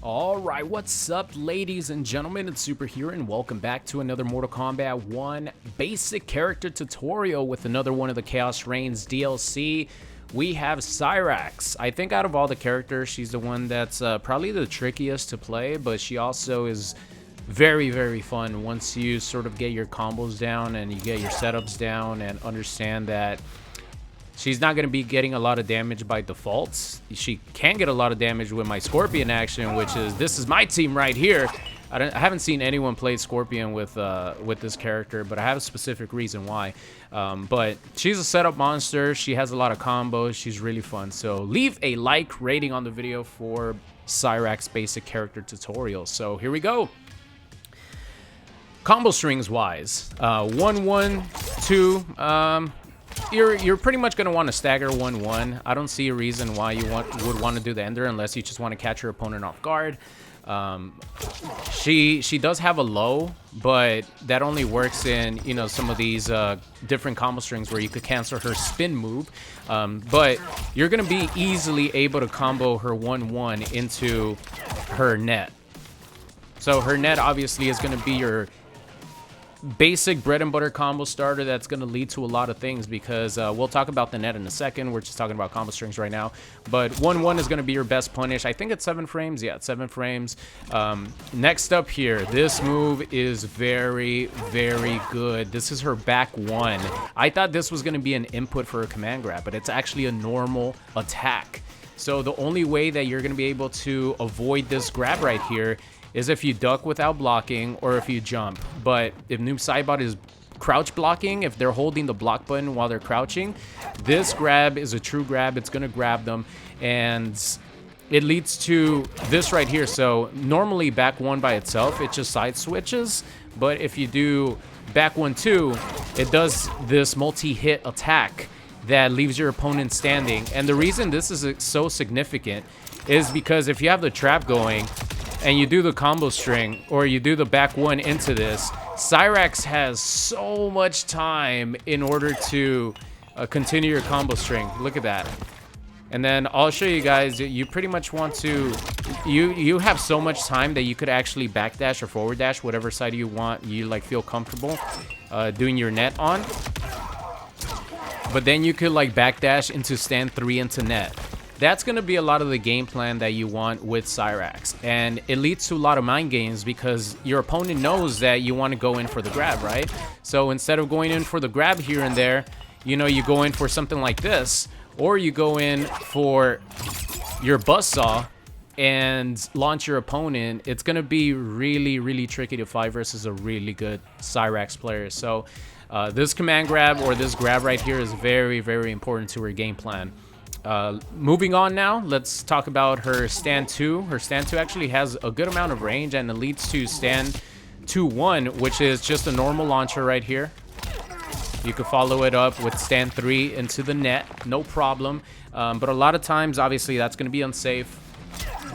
Alright, what's up ladies and gentlemen, it's Super here and welcome back to another Mortal Kombat 1 basic character tutorial with another one of the Chaos Reigns DLC. We have Cyrax. I think out of all the characters, she's the one that's probably the trickiest to play, but she also is very fun once you sort of get your combos down and you get your setups down and understand that she's not going to be getting a lot of damage by default. She can get a lot of damage with my Scorpion action, which is, this is my team right here. I haven't seen anyone play Scorpion with this character, but I have a specific reason why. But she's a setup monster. She has a lot of combos. She's really fun. So leave a like rating on the video for Cyrax basic character tutorial. So here we go. Combo strings wise, 1 1 2. You're pretty much going to want to stagger 1-1. I don't see a reason why you would want to do the ender unless you just want to catch your opponent off guard. She does have a low, but that only works in, you know, some of these different combo strings where you could cancel her spin move. But you're going to be easily able to combo her 1-1 into her net. So her net obviously is going to be your basic bread and butter combo starter that's going to lead to a lot of things, because we'll talk about the net in a second. We're just talking about combo strings right now, but 1-1 is going to be your best punish. I think it's 7 frames. Yeah, it's 7 frames. Next up here, this move is very good. This is her back one. I thought this was going to be an input for a command grab, but it's actually a normal attack. So the only way that you're going to be able to avoid this grab right here is if you duck without blocking or if you jump. But if Noob Saibot is crouch blocking, if they're holding the block button while they're crouching, this grab is a true grab. It's going to grab them, and it leads to this right here. So normally back one by itself, it just side switches, but if you do back 1-2, it does this multi-hit attack that leaves your opponent standing. And the reason this is so significant is because if you have the trap going and you do the combo string, or you do the back one into this, Cyrax has so much time in order to continue your combo string. Look at that. And then I'll show you guys, you pretty much want to, you have so much time that you could actually backdash or forward dash, whatever side you want, you like feel comfortable doing your net on. But then you could like backdash into stand 3 into net. That's going to be a lot of the game plan that you want with Cyrax. And it leads to a lot of mind games because your opponent knows that you want to go in for the grab, right? So instead of going in for the grab here and there, you know, you go in for something like this, or you go in for your buzzsaw and launch your opponent. It's going to be really tricky to fight versus a really good Cyrax player. So this command grab, or this grab right here, is very important to her game plan. Moving on now, let's talk about her stand 2. Her stand 2 actually has a good amount of range, and it leads to stand 2-1, which is just a normal launcher right here. You could follow it up with stand 3 into the net, no problem. But a lot of times, obviously, that's going to be unsafe.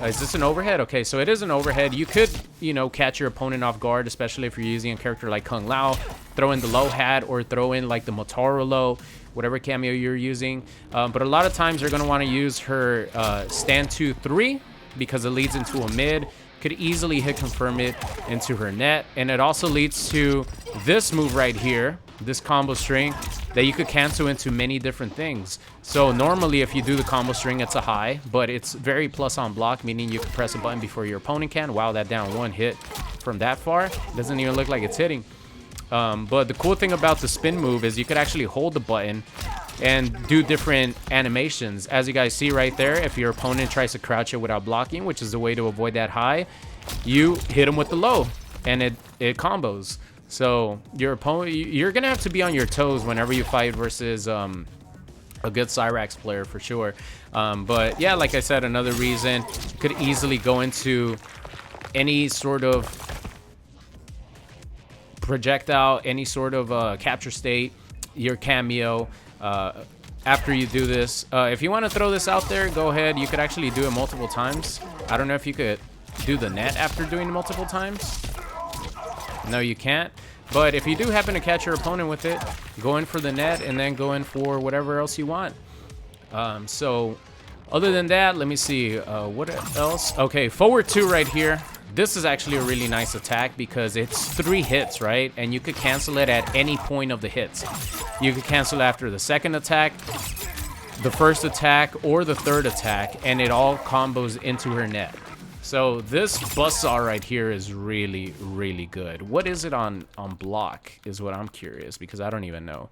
Is this an overhead? Okay, so it is an overhead. You could, you know, catch your opponent off guard, especially if you're using a character like Kung Lao. Throw in the low hat, or throw in like the Motaro low, whatever cameo you're using. But a lot of times you're going to want to use her stand 2-3 because it leads into a mid. Could easily hit confirm it into her net. And it also leads to this move right here, this combo string, that you could cancel into many different things. So normally if you do the combo string, it's a high, but it's very plus on block, meaning you can press a button before your opponent can. Wow, that down one hit from that far doesn't even look like it's hitting. But the cool thing about the spin move is you could actually hold the button and do different animations. As you guys see right there, if your opponent tries to crouch it without blocking, which is the way to avoid that high, you hit them with the low and it combos. So your opponent, you're gonna have to be on your toes whenever you fight versus a good Cyrax player for sure. But yeah, like I said, another reason, could easily go into any sort of projectile, any sort of capture state, your cameo. After you do this, if you want to throw this out there, go ahead. You could actually do it multiple times. I don't know if you could do the net after doing it multiple times. No, you can't. But if you do happen to catch your opponent with it, go in for the net and then go in for whatever else you want. So Other than that, let me see. What else? Okay, forward 2 right here. This is actually a really nice attack because it's 3 hits, right? And you could cancel it at any point of the hits. You could cancel after the second attack, the first attack, or the third attack, and it all combos into her net. So this buzzsaw right here is really, really good. What is it on block is what I'm curious, because I don't even know.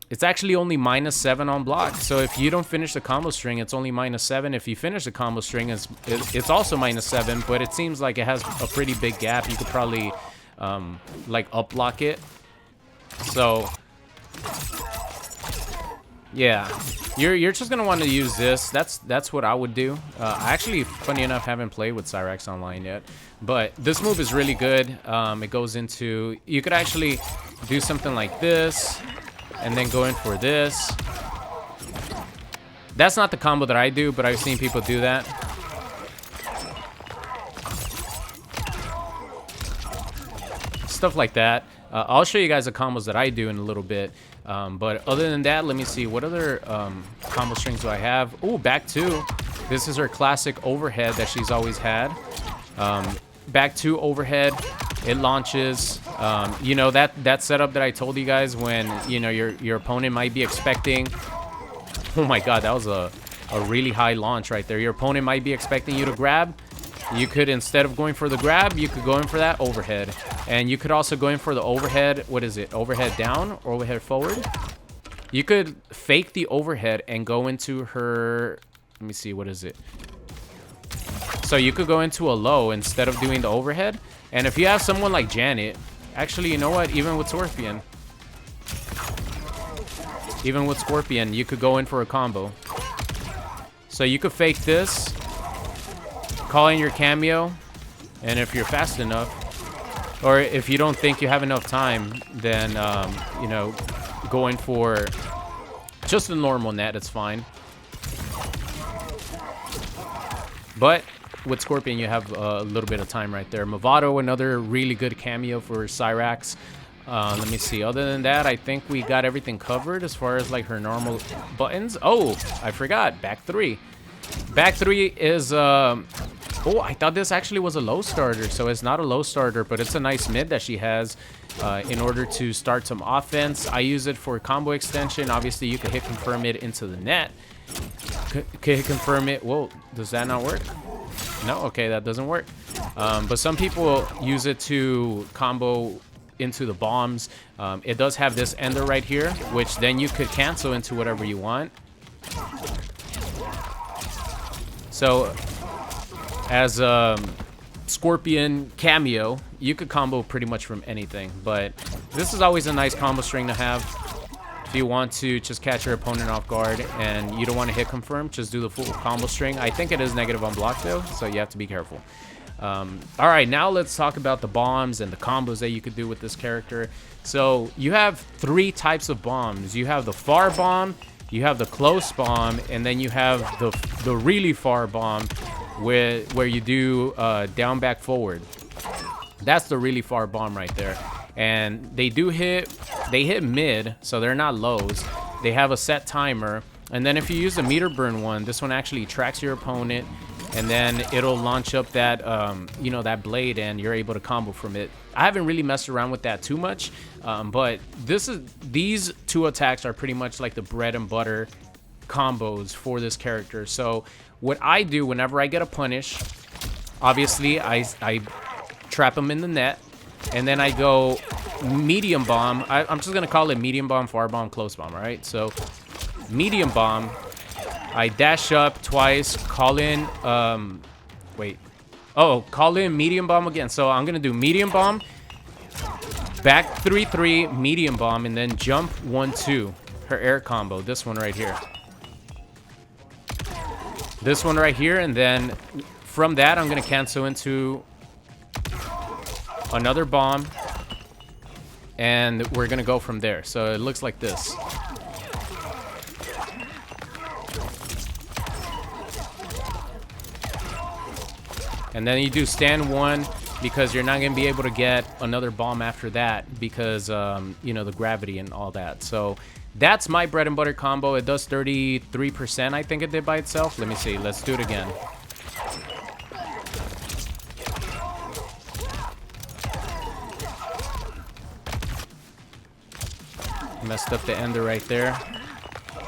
It's actually only -7 on block. So if you don't finish the combo string, it's only -7. If you finish the combo string, it's also -7, but it seems like it has a pretty big gap. You could probably like up block it. So yeah, you're just gonna want to use this. That's what I would do. I actually, funny enough, haven't played with Cyrax online yet, but this move is really good. It goes into, you could actually do something like this and then go in for this. That's not the combo that I do, but I've seen people do that. Stuff like that. I'll show you guys the combos that I do in a little bit. But other than that, let me see. What other combo strings do I have? Oh, back 2. This is her classic overhead that she's always had. Back 2 overhead. It launches. You know, that setup that I told you guys when, you know, your opponent might be expecting... Oh my god, that was a really high launch right there. Your opponent might be expecting you to grab. You could, instead of going for the grab, you could go in for that overhead. And you could also go in for the overhead. What is it? Overhead down or overhead forward? You could fake the overhead and go into her... Let me see, what is it? So you could go into a low instead of doing the overhead. And if you have someone like Janet... Actually, you know what? Even with Scorpion. Even with Scorpion, you could go in for a combo. So you could fake this. Call in your cameo. And if you're fast enough... Or if you don't think you have enough time, then, you know, go in for just a normal net. It's fine. But with Scorpion, you have a little bit of time right there. Movado, another really good cameo for Cyrax. Let me see. Other than that, I think we got everything covered as far as, like, her normal buttons. Oh, I forgot. Back 3. Back 3 is... Oh, I thought this actually was a low starter, so it's not a low starter, but it's a nice mid that she has in order to start some offense. I use it for combo extension. Obviously, you can hit confirm it into the net. Can hit confirm it. Whoa, does that not work? No, okay, that doesn't work. But some people use it to combo into the bombs. It does have this ender right here, which then you could cancel into whatever you want. So... As a Scorpion cameo, you could combo pretty much from anything, but this is always a nice combo string to have. If you want to just catch your opponent off guard and you don't want to hit confirm, just do the full combo string. I think it is negative on block though, so you have to be careful. All right, now let's talk about the bombs and the combos that you could do with this character. So you have 3 types of bombs. You have the far bomb, you have the close bomb, and then you have the really far bomb, where you do down back forward. That's the really far bomb right there. And they hit mid, so they're not lows. They have a set timer, and then if you use the meter burn one, this one actually tracks your opponent, and then it'll launch up that you know, that blade, and you're able to combo from it. I haven't really messed around with that too much, but these 2 attacks are pretty much like the bread and butter combos for this character. So what I do whenever I get a punish, obviously I trap him in the net, and then I go medium bomb. I'm just gonna call it medium bomb, far bomb, close bomb. All right, so medium bomb, I dash up twice, call in call in medium bomb again. So I'm gonna do medium bomb, back 3-3, medium bomb, and then jump 1-2, her air combo, this one right here. This one right here, and then from that, I'm going to cancel into another bomb, and we're going to go from there. So it looks like this. And then you do stand 1, because you're not going to be able to get another bomb after that, because, you know, the gravity and all that. So That's my bread and butter combo. It does 33%, I think it did by itself. Let me see. Let's do it again. Messed up the ender right there.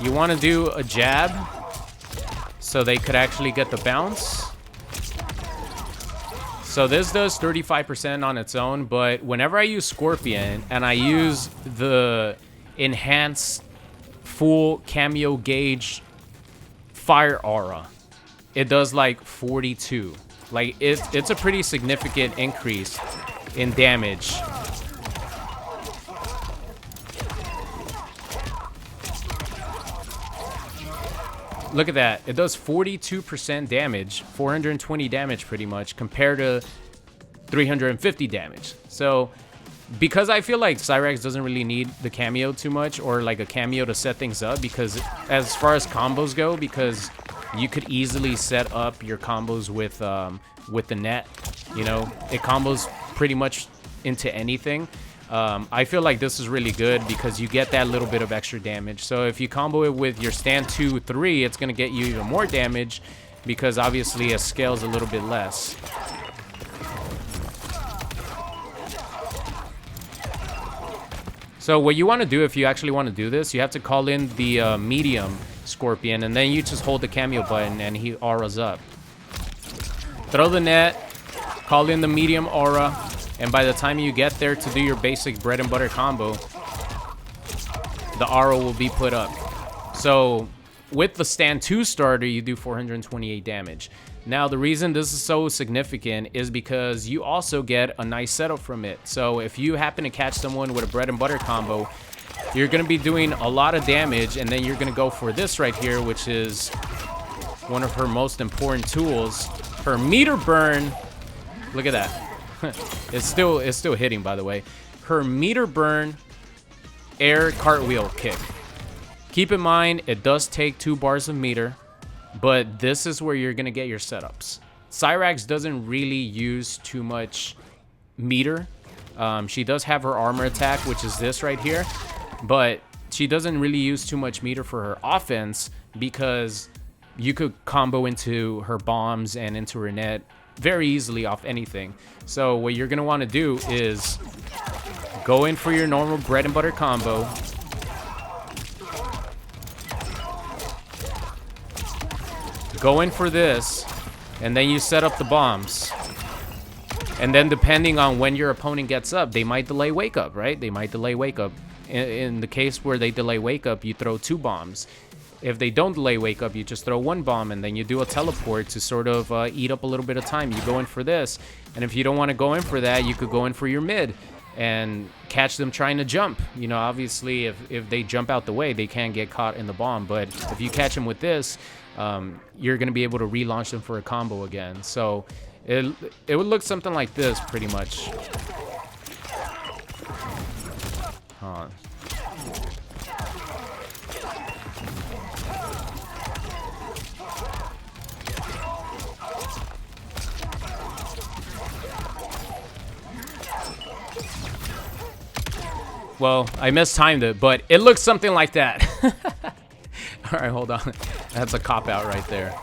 You want to do a jab so they could actually get the bounce. So this does 35% on its own, but whenever I use Scorpion and I use the enhanced full cameo gauge fire aura, it does like 42. Like it's a pretty significant increase in damage. Look at that. It does 42% damage, 420 damage pretty much, compared to 350 damage. So, because I feel like Cyrax doesn't really need the cameo too much, or like a cameo to set things up, because as far as combos go, because you could easily set up your combos with the net, you know, it combos pretty much into anything. I feel like this is really good because you get that little bit of extra damage. So if you combo it with your stand 2-3, it's going to get you even more damage because obviously it scales a little bit less. So what you want to do if you actually want to do this, you have to call in the medium Scorpion, and then you just hold the cameo button and he auras up. Throw the net, call in the medium aura, and by the time you get there to do your basic bread and butter combo, the aura will be put up. So with the stand 2 starter, you do 428 damage. Now, the reason this is so significant is because you also get a nice setup from it. So if you happen to catch someone with a bread and butter combo, you're going to be doing a lot of damage, and then you're going to go for this right here, which is one of her most important tools, her meter burn. Look at that. It's still hitting, by the way. Her meter burn air cartwheel kick. Keep in mind, it does take 2 bars of meter, but this is where you're gonna get your setups. Cyrax doesn't really use too much meter. She does have her armor attack, which is this right here, but she doesn't really use too much meter for her offense because you could combo into her bombs and into her net very easily off anything. So what you're gonna want to do is go in for your normal bread and butter combo, go in for this, and then you set up the bombs. And then depending on when your opponent gets up, they might delay wake up, right? They might delay wake up. In the case where they delay wake up, you throw 2 bombs. If they don't delay wake up, you just throw 1 bomb, and then you do a teleport to sort of eat up a little bit of time. You go in for this, and if you don't want to go in for that, you could go in for your mid and catch them trying to jump. You know, obviously, if they jump out the way, they can't get caught in the bomb. But if you catch them with this, you're going to be able to relaunch them for a combo again. So it would look something like this, pretty much. Hold on. Well, I mistimed it, but it looks something like that. All right, hold on. That's a cop-out right there.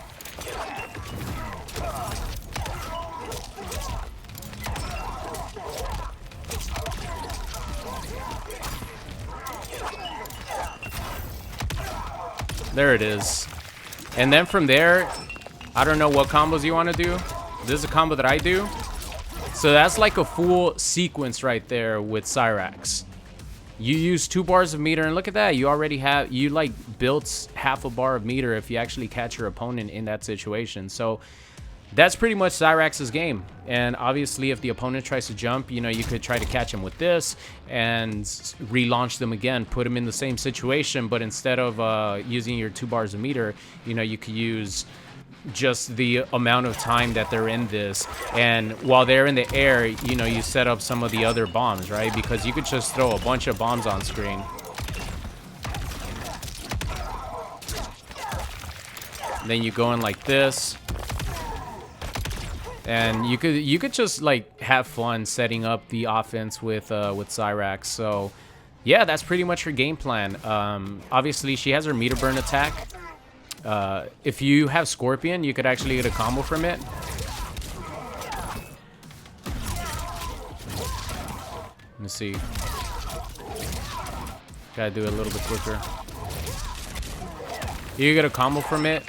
There it is. And then from there, I don't know what combos you want to do. This is a combo that I do. So that's like a full sequence right there with Cyrax. You use 2 bars of meter, and look at that. You already have, you like built half a bar of meter if you actually catch your opponent in that situation. So that's pretty much Cyrax's game. And obviously, if the opponent tries to jump, you know, you could try to catch him with this and relaunch them again, put them in the same situation. But instead of using your 2 bars of meter, you know, you could use just the amount of time that they're in this, and while they're in the air, you know, you set up some of the other bombs, right? Because you could just throw a bunch of bombs on screen. Then you go in like this, and you could just like have fun setting up the offense with Cyrax. So yeah, that's pretty much her game plan. Obviously, she has her meter burn attack. If you have Scorpion, you could actually get a combo from it. Let me see. Gotta do it a little bit quicker. You get a combo from it.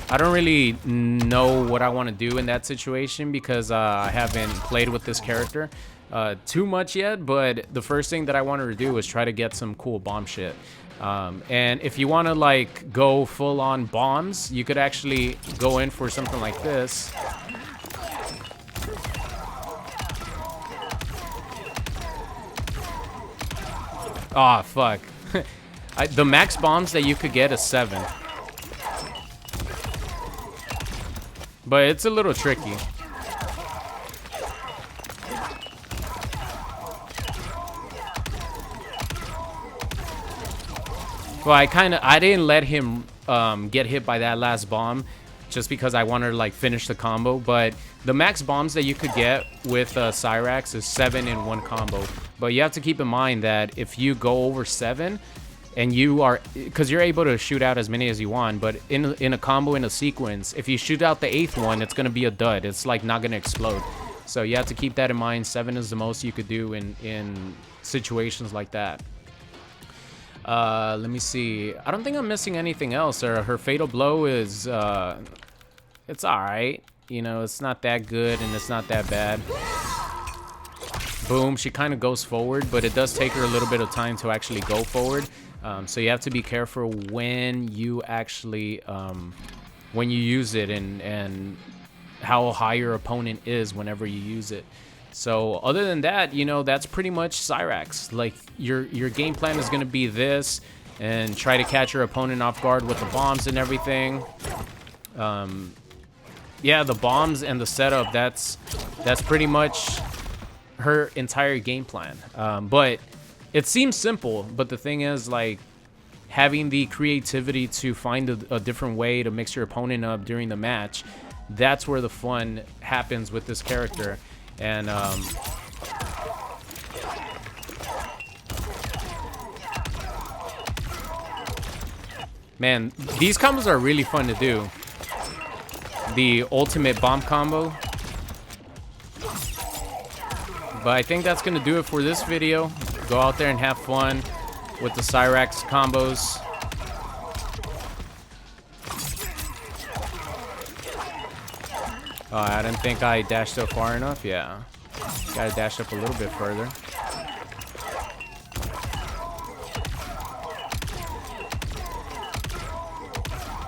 I don't really know what I want to do in that situation because I haven't played with this character too much yet, but the first thing that I wanted to do was try to get some cool bomb shit. And if you want to like go full on bombs, you could actually go in for something like this. Oh, fuck. The max bombs that you could get is 7. But it's a little tricky. Well, I didn't let him get hit by that last bomb just because I wanted to like finish the combo. But the max bombs that you could get with Cyrax is 7 in one combo. But you have to keep in mind that if you go over 7 and you are, because you're able to shoot out as many as you want, but in a combo, in a sequence, if you shoot out the 8th one, it's going to be a dud. It's like not going to explode. So you have to keep that in mind. 7 is the most you could do in situations like that. Let me see. I don't think I'm missing anything else. Her fatal blow is, it's alright. You know, it's not that good and it's not that bad. Boom, she kind of goes forward, but it does take her a little bit of time to actually go forward. So you have to be careful when you actually, when you use it and how high your opponent is whenever you use it. So other than that, you know, that's pretty much Cyrax. Like your game plan is going to be this and try to catch your opponent off guard with the bombs and everything. Yeah, the bombs and the setup, that's pretty much her entire game plan. But it seems simple, but the thing is, like, having the creativity to find a different way to mix your opponent up during the match, that's where the fun happens with this character. And man, these combos are really fun to do. The ultimate bomb combo. But I think that's gonna do it for this video. Go out there and have fun with the Cyrax combos. Oh, I didn't think I dashed up far enough. Yeah, gotta dash up a little bit further.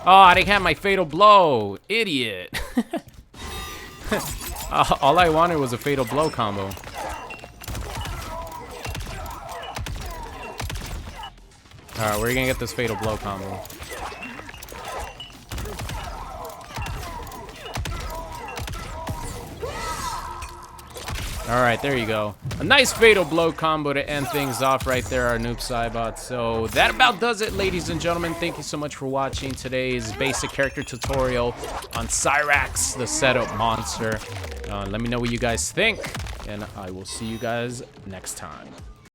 Oh, I didn't have my fatal blow. Idiot. All I wanted was a fatal blow combo. Alright, where are you gonna get this fatal blow combo? Alright, there you go. A nice fatal blow combo to end things off right there, our noob Cybot. So that about does it, ladies and gentlemen. Thank you so much for watching today's basic character tutorial on Cyrax, the setup monster. Let me know what you guys think, and I will see you guys next time.